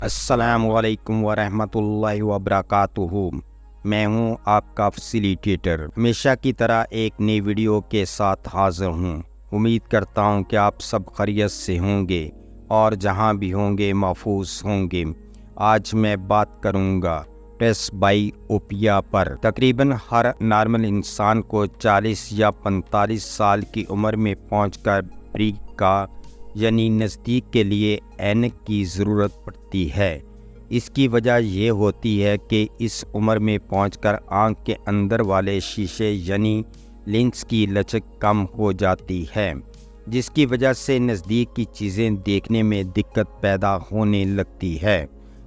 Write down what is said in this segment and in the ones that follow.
السلام علیکم ورحمۃ اللہ وبرکاتہ۔ میں ہوں آپ کا فیسیلیٹیٹر، ہمیشہ کی طرح ایک نئی ویڈیو کے ساتھ حاضر ہوں۔ امید کرتا ہوں کہ آپ سب خیریت سے ہوں گے اور جہاں بھی ہوں گے محفوظ ہوں گے۔ آج میں بات کروں گا پریسبائوپیا پر۔ تقریباً ہر نارمل انسان کو 40 یا 45 سال کی عمر میں پہنچ کر پری کا یعنی نزدیک کے لیے اینک کی ضرورت پڑتی ہے۔ اس کی وجہ یہ ہوتی ہے کہ اس عمر میں پہنچ کر آنکھ کے اندر والے شیشے یعنی لینس کی لچک کم ہو جاتی ہے، جس کی وجہ سے نزدیک کی چیزیں دیکھنے میں دقت پیدا ہونے لگتی ہے۔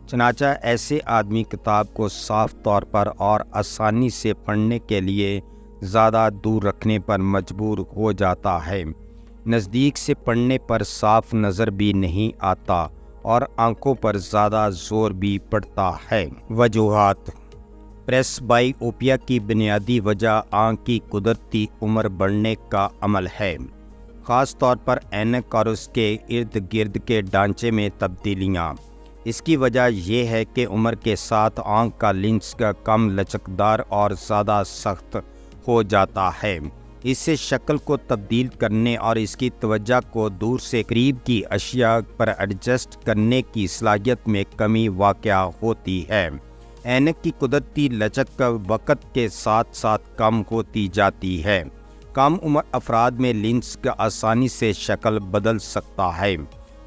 چنانچہ ایسے آدمی کتاب کو صاف طور پر اور آسانی سے پڑھنے کے لیے زیادہ دور رکھنے پر مجبور ہو جاتا ہے۔ نزدیک سے پڑھنے پر صاف نظر بھی نہیں آتا اور آنکھوں پر زیادہ زور بھی پڑتا ہے۔ وجوہات: پریسبائوپیا کی بنیادی وجہ آنکھ کی قدرتی عمر بڑھنے کا عمل ہے، خاص طور پر اینک اور اس کے ارد گرد کے ڈھانچے میں تبدیلیاں۔ اس کی وجہ یہ ہے کہ عمر کے ساتھ آنکھ کا لینس کا کم لچکدار اور زیادہ سخت ہو جاتا ہے۔ اس سے شکل کو تبدیل کرنے اور اس کی توجہ کو دور سے قریب کی اشیاء پر ایڈجسٹ کرنے کی صلاحیت میں کمی واقع ہوتی ہے۔ اینک کی قدرتی لچک وقت کے ساتھ ساتھ کم ہوتی جاتی ہے۔ کم عمر افراد میں لینس کا آسانی سے شکل بدل سکتا ہے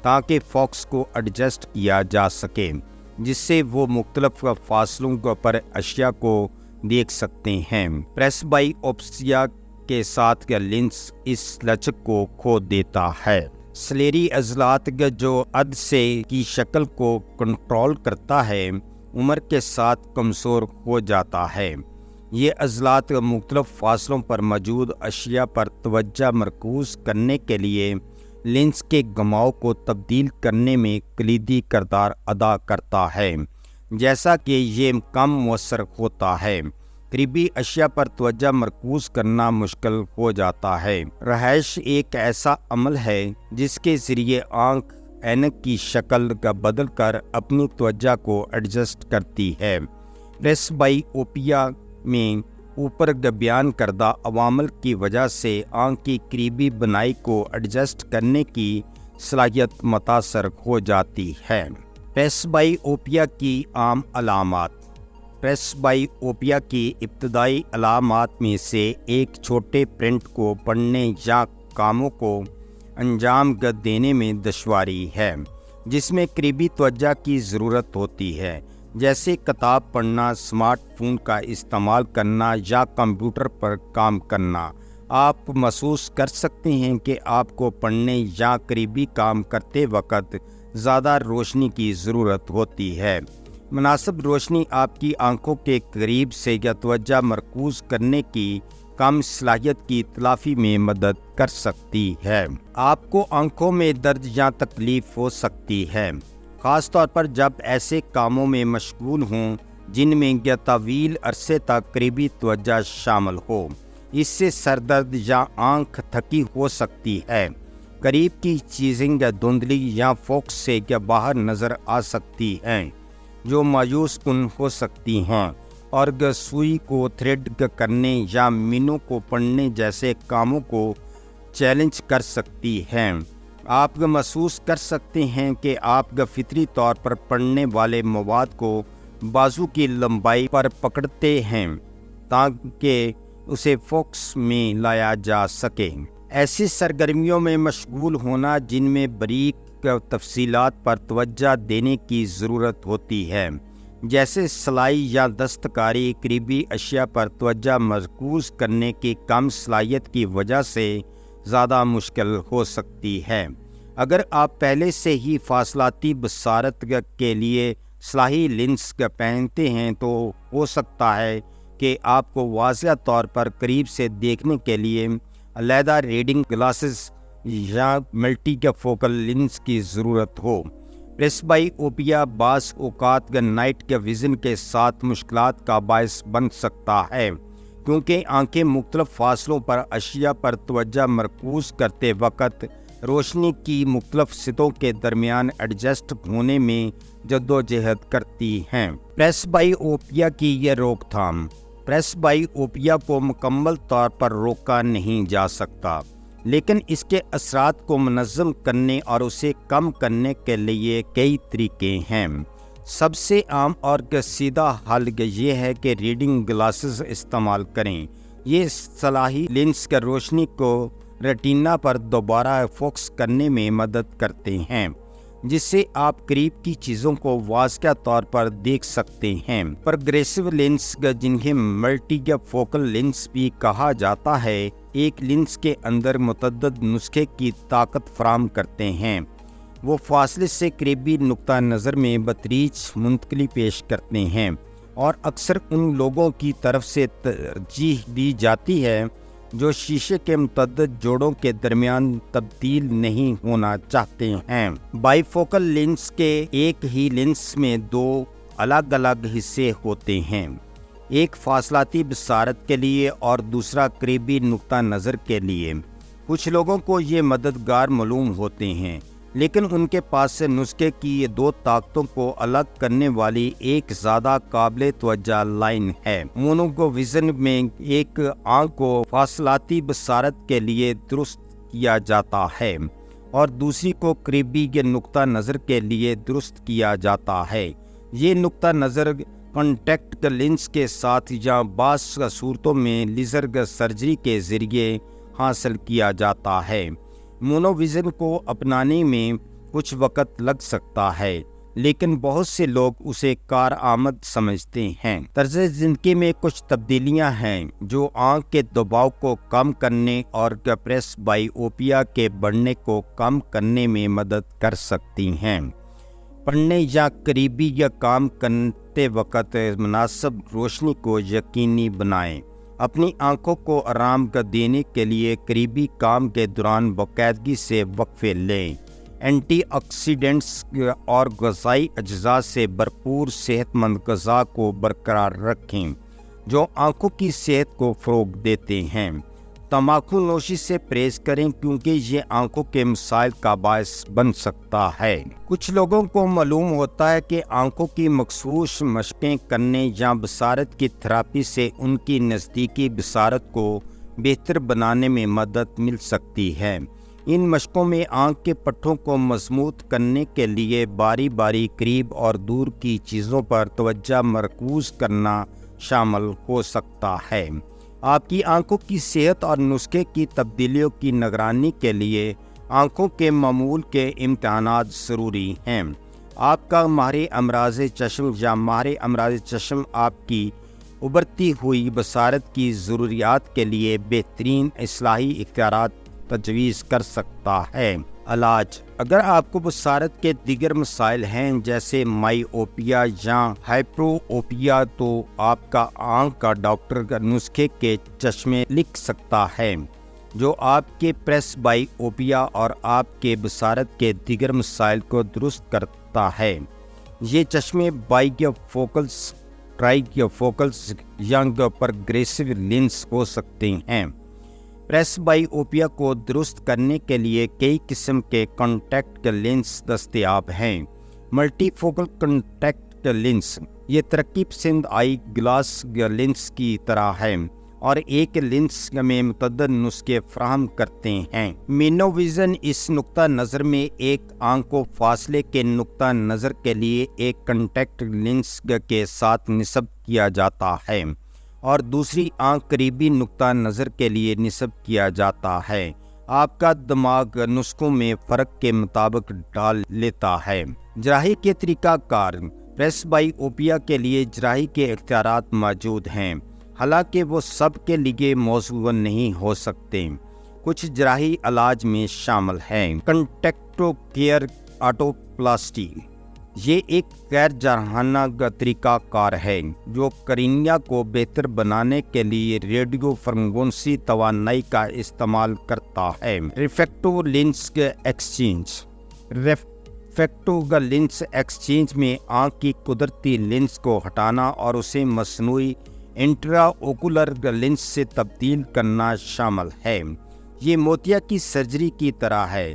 تاکہ فوکس کو ایڈجسٹ کیا جا سکے، جس سے وہ مختلف فاصلوں پر اشیاء کو دیکھ سکتے ہیں۔ پریسبائوپیا کے ساتھ لینس اس لچک کو کھو دیتا ہے۔ سلیری عضلات جو عدسے کی شکل کو کنٹرول کرتا ہے، عمر کے ساتھ کمزور ہو جاتا ہے۔ یہ عضلات مختلف فاصلوں پر موجود اشیاء پر توجہ مرکوز کرنے کے لیے لینس کے گھماؤ کو تبدیل کرنے میں کلیدی کردار ادا کرتا ہے۔ جیسا کہ یہ کم مؤثر ہوتا ہے، قریبی اشیاء پر توجہ مرکوز کرنا مشکل ہو جاتا ہے۔ رہائش ایک ایسا عمل ہے جس کے ذریعے آنکھ اینک کی شکل کا بدل کر اپنی توجہ کو ایڈجسٹ کرتی ہے۔ پریسبائوپیا میں اوپر بیان کردہ عوامل کی وجہ سے آنکھ کی قریبی بنائی کو ایڈجسٹ کرنے کی صلاحیت متاثر ہو جاتی ہے۔ پریسبائوپیا کی عام علامات: پریسبائوپیا کی ابتدائی علامات میں سے ایک چھوٹے پرنٹ کو پڑھنے یا کاموں کو انجام دینے میں دشواری ہے، جس میں قریبی توجہ کی ضرورت ہوتی ہے، جیسے کتاب پڑھنا، اسمارٹ فون کا استعمال کرنا یا کمپیوٹر پر کام کرنا۔ آپ محسوس کر سکتے ہیں کہ آپ کو پڑھنے یا قریبی کام کرتے وقت زیادہ روشنی کی ضرورت ہوتی ہے۔ مناسب روشنی آپ کی آنکھوں کے قریب سے توجہ مرکوز کرنے کی کم صلاحیت کی تلافی میں مدد کر سکتی ہے۔ آپ کو آنکھوں میں درد یا تکلیف ہو سکتی ہے، خاص طور پر جب ایسے کاموں میں مشغول ہوں جن میں طویل عرصے تک قریبی توجہ شامل ہو۔ اس سے سر درد یا آنکھ تھکی ہو سکتی ہے۔ قریب کی چیزیں دھندلی یا فوکس سے باہر نظر آ سکتی ہیں، جو مایوس کن ہو سکتی ہیں، اور سوئی کو تھریڈ کرنے یا مینوں کو پڑھنے جیسے کاموں کو چیلنج کر سکتی ہیں۔ آپ محسوس کر سکتے ہیں کہ آپ فطری طور پر پڑھنے والے مواد کو بازو کی لمبائی پر پکڑتے ہیں تاکہ اسے فوکس میں لایا جا سکے۔ ایسی سرگرمیوں میں مشغول ہونا جن میں باریک تفصیلات پر توجہ دینے کی ضرورت ہوتی ہے، جیسے سلائی یا دستکاری، قریبی اشیاء پر توجہ مرکوز کرنے کی کم صلاحیت کی وجہ سے زیادہ مشکل ہو سکتی ہے۔ اگر آپ پہلے سے ہی فاصلاتی بصارت کے لیے صلاحی لینس پہنتے ہیں تو ہو سکتا ہے کہ آپ کو واضح طور پر قریب سے دیکھنے کے لیے علیحدہ ریڈنگ گلاسز یا ملٹی فوکل لینس کی ضرورت ہو۔ پریسبائوپیا بعض اوقات نائٹ ویژن کے ساتھ مشکلات کا باعث بن سکتا ہے، کیونکہ آنکھیں مختلف فاصلوں پر اشیاء پر توجہ مرکوز کرتے وقت روشنی کی مختلف سطحوں کے درمیان ایڈجسٹ ہونے میں جدوجہد کرتی ہیں۔ پریس بائی اوپیا کی یہ روک تھام۔ پریس بائی اوپیا کو مکمل طور پر روکا نہیں جا سکتا، لیکن اس کے اثرات کو منظم کرنے اور اسے کم کرنے کے لیے کئی طریقے ہیں۔ سب سے عام اور سیدھا حل یہ ہے کہ ریڈنگ گلاسز استعمال کریں۔ یہ صلاحی لینس کی روشنی کو ریٹینا پر دوبارہ فوکس کرنے میں مدد کرتے ہیں، جس سے آپ قریب کی چیزوں کو واضح طور پر دیکھ سکتے ہیں۔ پروگریسو لینس، جنہیں ملٹی فوکل لینس بھی کہا جاتا ہے، ایک لینس کے اندر متعدد نسخے کی طاقت فراہم کرتے ہیں۔ وہ فاصلے سے قریبی نقطہ نظر میں بتدریج منتقلی پیش کرتے ہیں اور اکثر ان لوگوں کی طرف سے ترجیح دی جاتی ہے جو شیشے کے متعدد جوڑوں کے درمیان تبدیل نہیں ہونا چاہتے ہیں۔ بائی فوکل لینس کے ایک ہی لینس میں دو الگ الگ حصے ہوتے ہیں، ایک فاصلاتی بصارت کے لیے اور دوسرا قریبی نقطہ نظر کے لیے۔ کچھ لوگوں کو یہ مددگار معلوم ہوتے ہیں، لیکن ان کے پاس نسخے کی یہ دو طاقتوں کو الگ کرنے والی ایک زیادہ قابل توجہ لائن ہے۔ مونوگو ویژن میں ایک آنکھ کو فاصلاتی بصارت کے لیے درست کیا جاتا ہے اور دوسری کو قریبی کے نقطہ نظر کے لیے درست کیا جاتا ہے۔ یہ نقطہ نظر کانٹیکٹ لینس کے ساتھ یا بعض صورتوں میں لیزر سرجری کے ذریعے حاصل کیا جاتا ہے۔ مونو ویژن کو اپنانے میں کچھ وقت لگ سکتا ہے، لیکن بہت سے لوگ اسے کارآمد سمجھتے ہیں۔ طرز زندگی میں کچھ تبدیلیاں ہیں جو آنکھ کے دباؤ کو کم کرنے اور پریس بائی اوپیا کے بڑھنے کو کم کرنے میں مدد کر سکتی ہیں۔ پڑھنے یا قریبی یا کام کرتے وقت مناسب روشنی کو یقینی بنائیں۔ اپنی آنکھوں کو آرام دینے کے لیے قریبی کام کے دوران باقاعدگی سے وقفے لیں۔ اینٹی آکسیڈنٹس اور غذائی اجزاء سے بھرپور صحت مند غذا کو برقرار رکھیں جو آنکھوں کی صحت کو فروغ دیتے ہیں۔ تمباکو نوشی سے پرہیز کریں کیونکہ یہ آنکھوں کے مسائل کا باعث بن سکتا ہے۔ کچھ لوگوں کو معلوم ہوتا ہے کہ آنکھوں کی مخصوص مشقیں کرنے یا بصارت کی تھراپی سے ان کی نزدیکی بصارت کو بہتر بنانے میں مدد مل سکتی ہے۔ ان مشقوں میں آنکھ کے پٹھوں کو مضبوط کرنے کے لیے باری باری قریب اور دور کی چیزوں پر توجہ مرکوز کرنا شامل ہو سکتا ہے۔ آپ کی آنکھوں کی صحت اور نسخے کی تبدیلیوں کی نگرانی کے لیے آنکھوں کے معمول کے امتحانات ضروری ہیں۔ آپ کا ماہر امراض چشم یا ماہر امراض چشم آپ کی ابھرتی ہوئی بصارت کی ضروریات کے لیے بہترین اصلاحی اختیارات تجویز کر سکتا ہے۔ علاج: اگر آپ کو بصارت کے دیگر مسائل ہیں جیسے مائی اوپیا یا ہائپرو اوپیا تو آپ کا آنکھ کا ڈاکٹر نسخے کے چشمے لکھ سکتا ہے جو آپ کے پریس بائی اوپیا اور آپ کے بصارت کے دیگر مسائل کو درست کرتا ہے۔ یہ چشمے بائی فوکلز، ٹرائی فوکلز یا پروگریسو لینس ہو سکتے ہیں۔ پریس بائی اوپیا کو درست کرنے کے لیے کئی قسم کے کانٹیکٹ لینس دستیاب ہیں۔ ملٹی فوکل کانٹیکٹ لینس یہ ترقی پسند آئی گلاس لینس کی طرح ہے اور ایک لینس میں متعدد نسخے فراہم کرتے ہیں۔ مونو ویژن اس نقطہ نظر میں ایک آنکھ کو فاصلے کے نقطہ نظر کے لیے ایک کانٹیکٹ لینس کے ساتھ نصب کیا جاتا ہے اور دوسری آنکھ قریبی نقطہ نظر کے لیے نصب کیا جاتا ہے۔ آپ کا دماغ نسخوں میں فرق کے مطابق ڈال لیتا ہے۔ جراحی کے طریقہ کار: پریس بائی اوپیا کے لیے جراحی کے اختیارات موجود ہیں، حالانکہ وہ سب کے لیے موزوں نہیں ہو سکتے۔ کچھ جراحی علاج میں شامل ہیں: کنٹیکٹو کیئر آٹوپلاسٹی، یہ ایک غیر جراحانہ طریقہ کار ہے جو کرینیا کو بہتر بنانے کے لیے ریڈیو فرگونسی توانائی کا استعمال کرتا ہے۔ ریفریکٹو لینس ایکسچینج: ریفریکٹو لینس ایکسچینج میں آنکھ کی قدرتی لینس کو ہٹانا اور اسے مصنوعی انٹرا اوکولر لینس سے تبدیل کرنا شامل ہے۔ یہ موتیا کی سرجری کی طرح ہے،